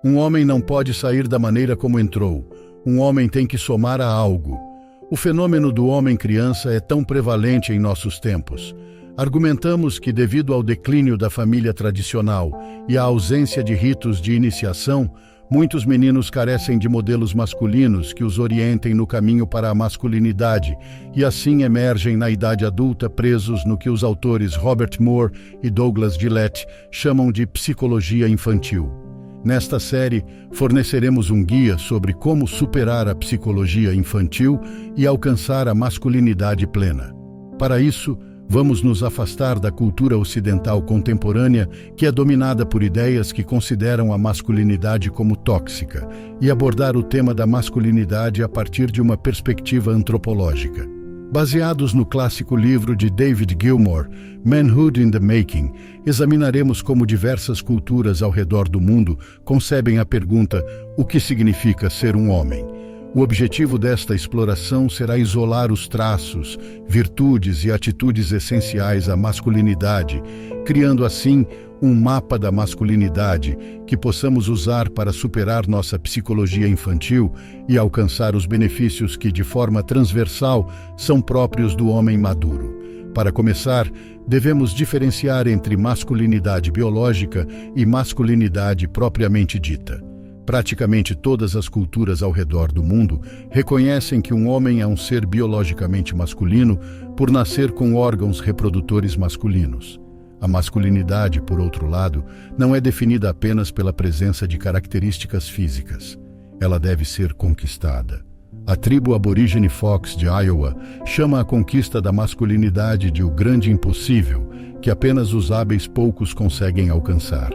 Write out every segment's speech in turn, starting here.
Um homem não pode sair da maneira como entrou. Um homem tem que somar a algo. O fenômeno do homem-criança é tão prevalente em nossos tempos. Argumentamos que, devido ao declínio da família tradicional e à ausência de ritos de iniciação, muitos meninos carecem de modelos masculinos que os orientem no caminho para a masculinidade e assim emergem na idade adulta presos no que os autores Robert Moore e Douglas Gillette chamam de psicologia infantil. Nesta série, forneceremos um guia sobre como superar a psicologia infantil e alcançar a masculinidade plena. Para isso, vamos nos afastar da cultura ocidental contemporânea, que é dominada por ideias que consideram a masculinidade como tóxica, e abordar o tema da masculinidade a partir de uma perspectiva antropológica. Baseados no clássico livro de David Gilmour, Manhood in the Making, examinaremos como diversas culturas ao redor do mundo concebem a pergunta: o que significa ser um homem? O objetivo desta exploração será isolar os traços, virtudes e atitudes essenciais à masculinidade, criando assim um mapa da masculinidade que possamos usar para superar nossa psicologia infantil e alcançar os benefícios que, de forma transversal, são próprios do homem maduro. Para começar, devemos diferenciar entre masculinidade biológica e masculinidade propriamente dita. Praticamente todas as culturas ao redor do mundo reconhecem que um homem é um ser biologicamente masculino por nascer com órgãos reprodutores masculinos. A masculinidade, por outro lado, não é definida apenas pela presença de características físicas. Ela deve ser conquistada. A tribo aborígene Fox de Iowa chama a conquista da masculinidade de o grande impossível, que apenas os hábeis poucos conseguem alcançar.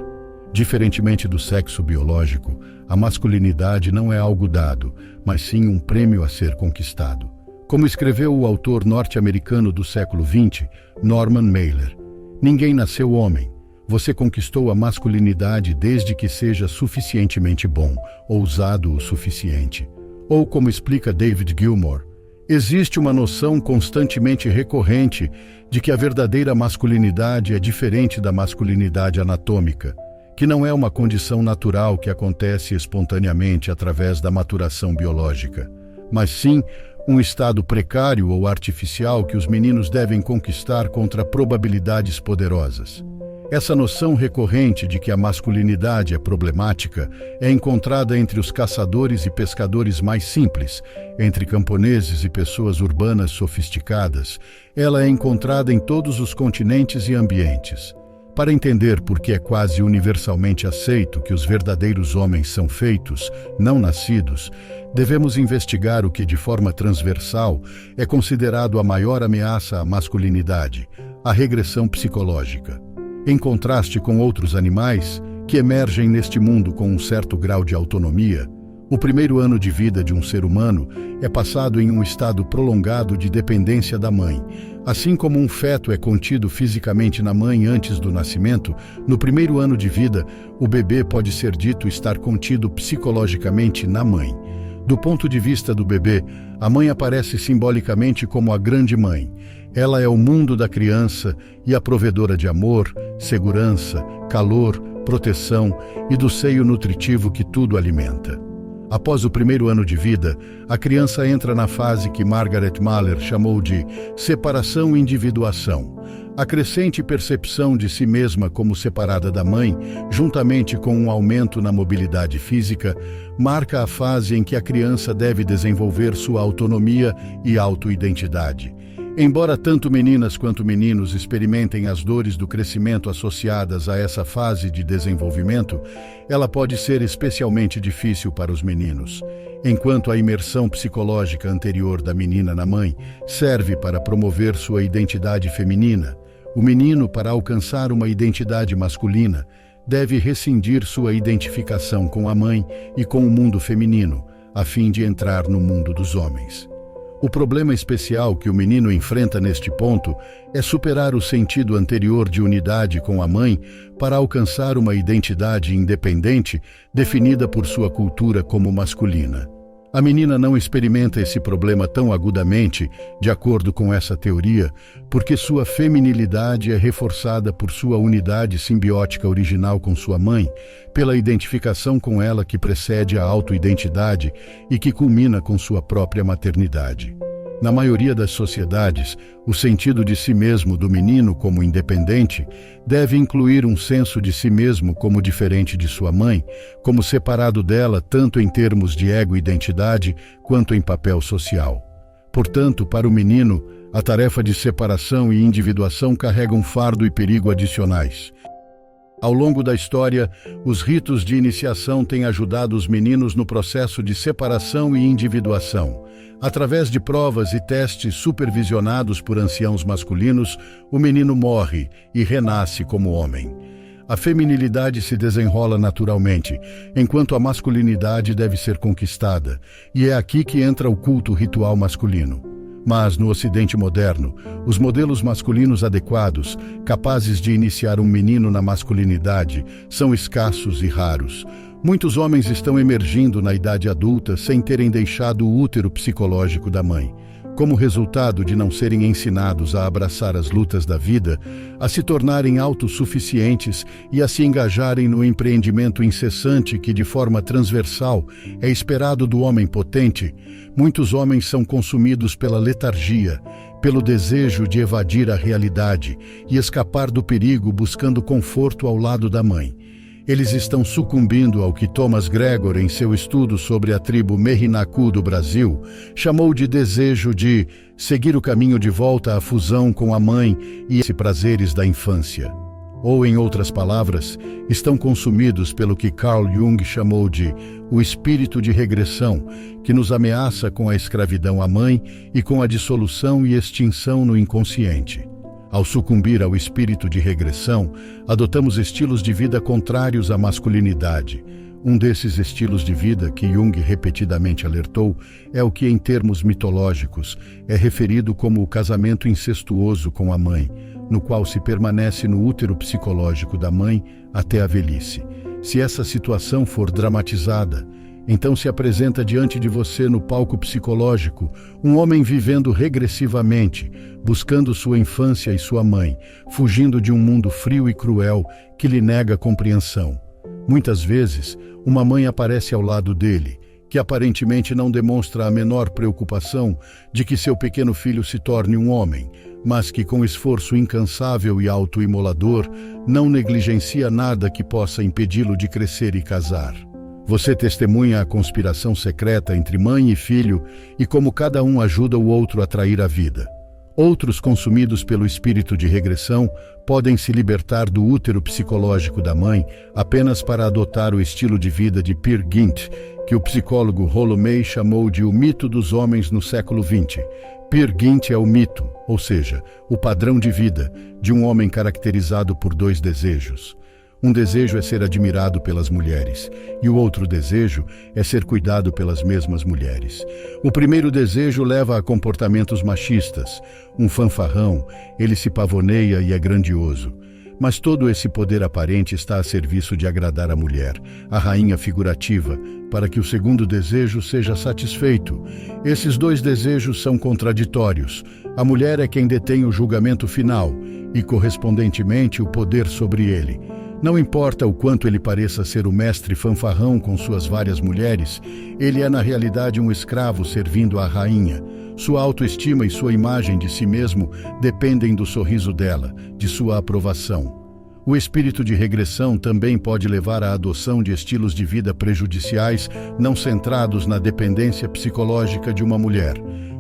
Diferentemente do sexo biológico, a masculinidade não é algo dado, mas sim um prêmio a ser conquistado. Como escreveu o autor norte-americano do século XX, Norman Mailer, ninguém nasceu homem. Você conquistou a masculinidade desde que seja suficientemente bom, ousado o suficiente. Ou, como explica David Gilmour, existe uma noção constantemente recorrente de que a verdadeira masculinidade é diferente da masculinidade anatômica, que não é uma condição natural que acontece espontaneamente através da maturação biológica, mas sim um estado precário ou artificial que os meninos devem conquistar contra probabilidades poderosas. Essa noção recorrente de que a masculinidade é problemática é encontrada entre os caçadores e pescadores mais simples, entre camponeses e pessoas urbanas sofisticadas. Ela é encontrada em todos os continentes e ambientes. Para entender por que é quase universalmente aceito que os verdadeiros homens são feitos, não nascidos, devemos investigar o que, de forma transversal, é considerado a maior ameaça à masculinidade: a regressão psicológica. Em contraste com outros animais, que emergem neste mundo com um certo grau de autonomia, o primeiro ano de vida de um ser humano é passado em um estado prolongado de dependência da mãe. Assim como um feto é contido fisicamente na mãe antes do nascimento, no primeiro ano de vida, o bebê pode ser dito estar contido psicologicamente na mãe. Do ponto de vista do bebê, a mãe aparece simbolicamente como a grande mãe. Ela é o mundo da criança e a provedora de amor, segurança, calor, proteção e do seio nutritivo que tudo alimenta. Após o primeiro ano de vida, a criança entra na fase que Margaret Mahler chamou de separação e individuação. A crescente percepção de si mesma como separada da mãe, juntamente com um aumento na mobilidade física, marca a fase em que a criança deve desenvolver sua autonomia e autoidentidade. Embora tanto meninas quanto meninos experimentem as dores do crescimento associadas a essa fase de desenvolvimento, ela pode ser especialmente difícil para os meninos. Enquanto a imersão psicológica anterior da menina na mãe serve para promover sua identidade feminina, o menino, para alcançar uma identidade masculina, deve rescindir sua identificação com a mãe e com o mundo feminino, a fim de entrar no mundo dos homens. O problema especial que o menino enfrenta neste ponto é superar o sentido anterior de unidade com a mãe para alcançar uma identidade independente definida por sua cultura como masculina. A menina não experimenta esse problema tão agudamente, de acordo com essa teoria, porque sua feminilidade é reforçada por sua unidade simbiótica original com sua mãe, pela identificação com ela que precede a autoidentidade e que culmina com sua própria maternidade. Na maioria das sociedades, o sentido de si mesmo do menino como independente deve incluir um senso de si mesmo como diferente de sua mãe, como separado dela tanto em termos de ego-identidade quanto em papel social. Portanto, para o menino, a tarefa de separação e individuação carrega um fardo e perigo adicionais. Ao longo da história, os ritos de iniciação têm ajudado os meninos no processo de separação e individuação. Através de provas e testes supervisionados por anciãos masculinos, o menino morre e renasce como homem. A feminilidade se desenrola naturalmente, enquanto a masculinidade deve ser conquistada, e é aqui que entra o culto ritual masculino. Mas, no Ocidente moderno, os modelos masculinos adequados, capazes de iniciar um menino na masculinidade, são escassos e raros. Muitos homens estão emergindo na idade adulta sem terem deixado o útero psicológico da mãe. Como resultado de não serem ensinados a abraçar as lutas da vida, a se tornarem autossuficientes e a se engajarem no empreendimento incessante que, de forma transversal, é esperado do homem potente, muitos homens são consumidos pela letargia, pelo desejo de evadir a realidade e escapar do perigo buscando conforto ao lado da mãe. Eles estão sucumbindo ao que Thomas Gregor, em seu estudo sobre a tribo Merinaku do Brasil, chamou de desejo de seguir o caminho de volta à fusão com a mãe e os prazeres da infância. Ou, em outras palavras, estão consumidos pelo que Carl Jung chamou de o espírito de regressão, que nos ameaça com a escravidão à mãe e com a dissolução e extinção no inconsciente. Ao sucumbir ao espírito de regressão, adotamos estilos de vida contrários à masculinidade. Um desses estilos de vida que Jung repetidamente alertou é o que, em termos mitológicos, é referido como o casamento incestuoso com a mãe, no qual se permanece no útero psicológico da mãe até a velhice. Se essa situação for dramatizada, então se apresenta diante de você no palco psicológico um homem vivendo regressivamente, buscando sua infância e sua mãe, fugindo de um mundo frio e cruel que lhe nega compreensão. Muitas vezes, uma mãe aparece ao lado dele, que aparentemente não demonstra a menor preocupação de que seu pequeno filho se torne um homem, mas que com esforço incansável e autoimolador não negligencia nada que possa impedi-lo de crescer e casar. Você testemunha a conspiração secreta entre mãe e filho e como cada um ajuda o outro a trair a vida. Outros, consumidos pelo espírito de regressão, podem se libertar do útero psicológico da mãe apenas para adotar o estilo de vida de Peer Gynt, que o psicólogo Rollo May chamou de o mito dos homens no século XX. Peer Gynt é o mito, ou seja, o padrão de vida, de um homem caracterizado por dois desejos. Um desejo é ser admirado pelas mulheres, e o outro desejo é ser cuidado pelas mesmas mulheres. O primeiro desejo leva a comportamentos machistas. Um fanfarrão, ele se pavoneia e é grandioso. Mas todo esse poder aparente está a serviço de agradar a mulher, a rainha figurativa, para que o segundo desejo seja satisfeito. Esses dois desejos são contraditórios. A mulher é quem detém o julgamento final e, correspondentemente, o poder sobre ele. Não importa o quanto ele pareça ser o mestre fanfarrão com suas várias mulheres, ele é na realidade um escravo servindo à rainha. Sua autoestima e sua imagem de si mesmo dependem do sorriso dela, de sua aprovação. O espírito de regressão também pode levar à adoção de estilos de vida prejudiciais, não centrados na dependência psicológica de uma mulher.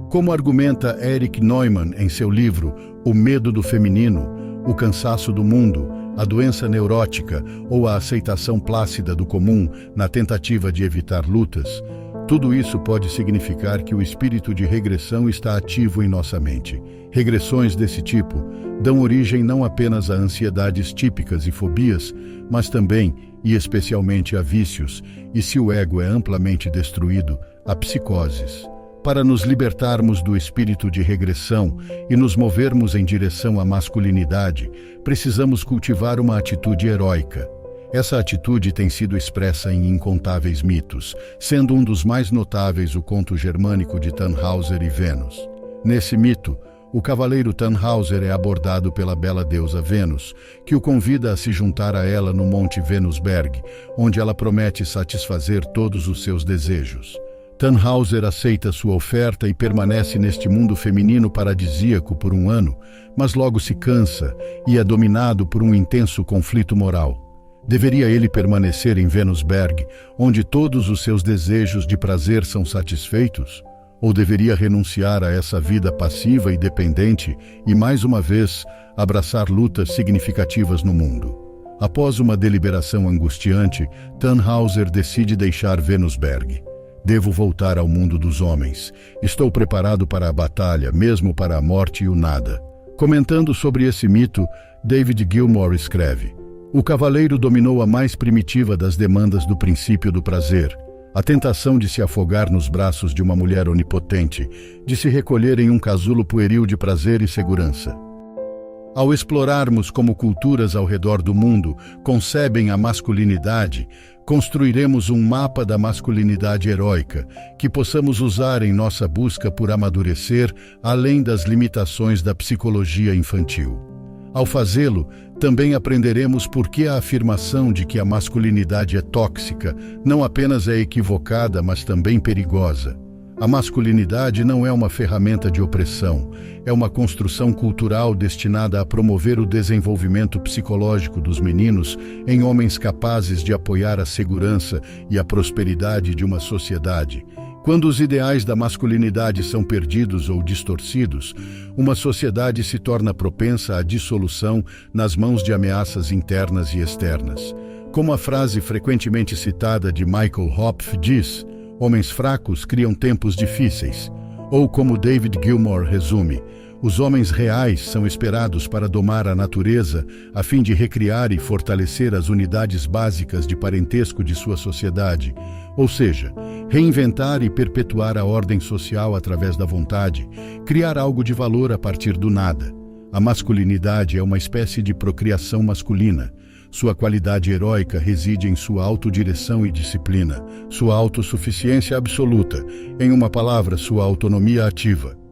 Como argumenta Erich Neumann em seu livro O Medo do Feminino, o cansaço do mundo, a doença neurótica ou a aceitação plácida do comum na tentativa de evitar lutas, tudo isso pode significar que o espírito de regressão está ativo em nossa mente. Regressões desse tipo dão origem não apenas a ansiedades típicas e fobias, mas também, e especialmente, a vícios, e se o ego é amplamente destruído, a psicoses. Para nos libertarmos do espírito de regressão e nos movermos em direção à masculinidade, precisamos cultivar uma atitude heróica. Essa atitude tem sido expressa em incontáveis mitos, sendo um dos mais notáveis o conto germânico de Tannhäuser e Vênus. Nesse mito, o cavaleiro Tannhäuser é abordado pela bela deusa Vênus, que o convida a se juntar a ela no Monte Venusberg, onde ela promete satisfazer todos os seus desejos. Tannhäuser aceita sua oferta e permanece neste mundo feminino paradisíaco por um ano, mas logo se cansa e é dominado por um intenso conflito moral. Deveria ele permanecer em Venusberg, onde todos os seus desejos de prazer são satisfeitos? Ou deveria renunciar a essa vida passiva e dependente e, mais uma vez, abraçar lutas significativas no mundo? Após uma deliberação angustiante, Tannhäuser decide deixar Venusberg. Devo voltar ao mundo dos homens. Estou preparado para a batalha, mesmo para a morte e o nada. Comentando sobre esse mito, David Gilmour escreve: o cavaleiro dominou a mais primitiva das demandas do princípio do prazer, a tentação de se afogar nos braços de uma mulher onipotente, de se recolher em um casulo pueril de prazer e segurança. Ao explorarmos como culturas ao redor do mundo concebem a masculinidade, construiremos um mapa da masculinidade heróica que possamos usar em nossa busca por amadurecer além das limitações da psicologia infantil. Ao fazê-lo, também aprenderemos por que a afirmação de que a masculinidade é tóxica não apenas é equivocada, mas também perigosa. A masculinidade não é uma ferramenta de opressão, é uma construção cultural destinada a promover o desenvolvimento psicológico dos meninos em homens capazes de apoiar a segurança e a prosperidade de uma sociedade. Quando os ideais da masculinidade são perdidos ou distorcidos, uma sociedade se torna propensa à dissolução nas mãos de ameaças internas e externas. Como a frase frequentemente citada de Michael Hopf diz, homens fracos criam tempos difíceis. Ou como David Gilmour resume, os homens reais são esperados para domar a natureza a fim de recriar e fortalecer as unidades básicas de parentesco de sua sociedade, ou seja, reinventar e perpetuar a ordem social através da vontade, criar algo de valor a partir do nada. A masculinidade é uma espécie de procriação masculina. Sua qualidade heróica reside em sua autodireção e disciplina, sua autossuficiência absoluta, em uma palavra, sua autonomia ativa.